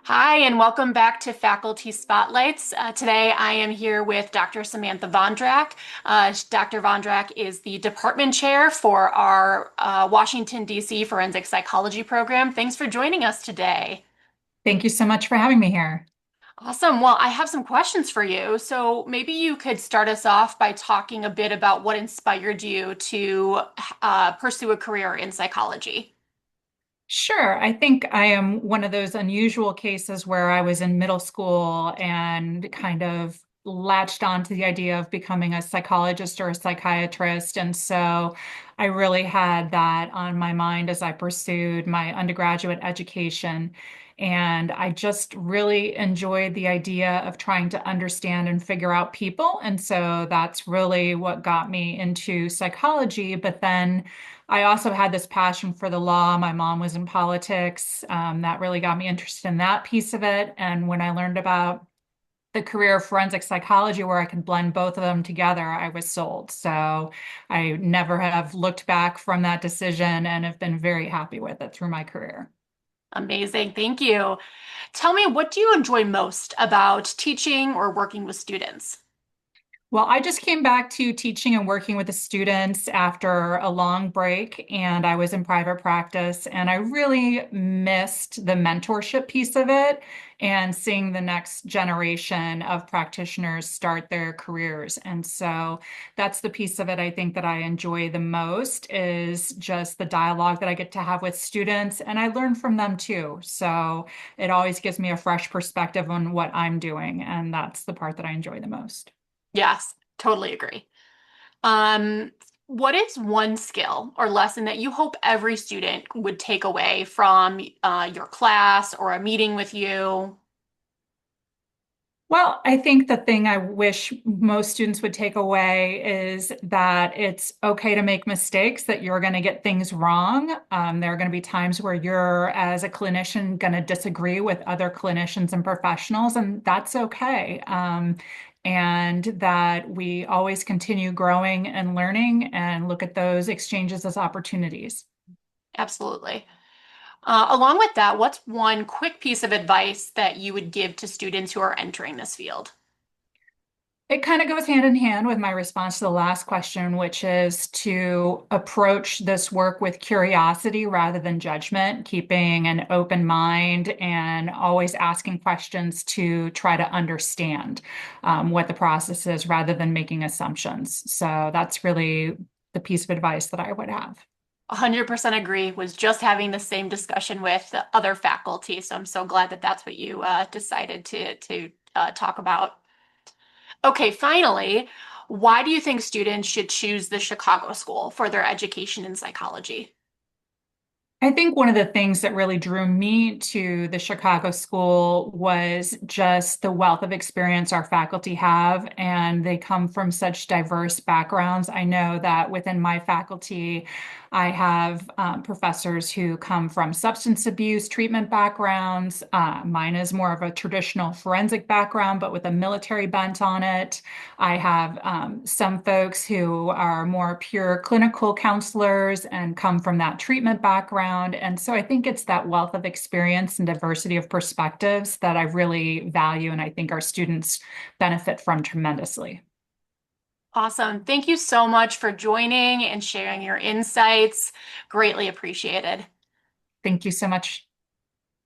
Hi, and welcome back to Faculty Spotlights. Today I am here with Dr. Samantha Vondrak. Dr. Vondrak is the department chair for our Washington, D.C. Forensic Psychology program. Thanks for joining us today. Thank you so much for having me here. Awesome. Well, I have some questions for you. So maybe you could start us off by talking a bit about what inspired you to pursue a career in psychology. Sure. I think I am one of those unusual cases where I was in middle school and kind of latched on to the idea of becoming a psychologist or a psychiatrist. And so I really had that on my mind as I pursued my undergraduate education. And I just really enjoyed the idea of trying to understand and figure out people. And so that's really what got me into psychology. But then I also had this passion for the law. My mom was in politics. That really got me interested in that piece of it. And when I learned about the career of forensic psychology, where I could blend both of them together, I was sold. So I never have looked back from that decision and have been very happy with it through my career. Amazing. Thank you. Tell me, what do you enjoy most about teaching or working with students? Well, I just came back to teaching and working with the students after a long break, and I was in private practice, and I really missed the mentorship piece of it and seeing the next generation of practitioners start their careers. And so that's the piece of it I think that I enjoy the most is just the dialogue that I get to have with students, and I learn from them too. So it always gives me a fresh perspective on what I'm doing, and that's the part that I enjoy the most. Yes, totally agree. Um, what is one skill or lesson that you hope every student would take away from your class or a meeting with you? Well, I think the thing I wish most students would take away is that it's okay to make mistakes, that you're going to get things wrong. There are going to be times where you're, as a clinician, going to disagree with other clinicians and professionals, and that's okay. And that we always continue growing and learning and look at those exchanges as opportunities. Absolutely. Along with that, what's one quick piece of advice that you would give to students who are entering this field? It kind of goes hand in hand with my response to the last question, which is to approach this work with curiosity rather than judgment, keeping an open mind and always asking questions to try to understand what the process is rather than making assumptions. So that's really the piece of advice that I would have. 100% agree. Was just having the same discussion with the other faculty, so I'm so glad that that's what you decided to talk about. Okay, finally, why do you think students should choose the Chicago School for their education in psychology? I think one of the things that really drew me to the Chicago School was just the wealth of experience our faculty have, and they come from such diverse backgrounds. I know that within my faculty, I have professors who come from substance abuse treatment backgrounds. Mine is more of a traditional forensic background, but with a military bent on it. I have some folks who are more pure clinical counselors and come from that treatment background. And so I think it's that wealth of experience and diversity of perspectives that I really value, and I think our students benefit from tremendously. Awesome. Thank you so much for joining and sharing your insights. Greatly appreciated. Thank you so much.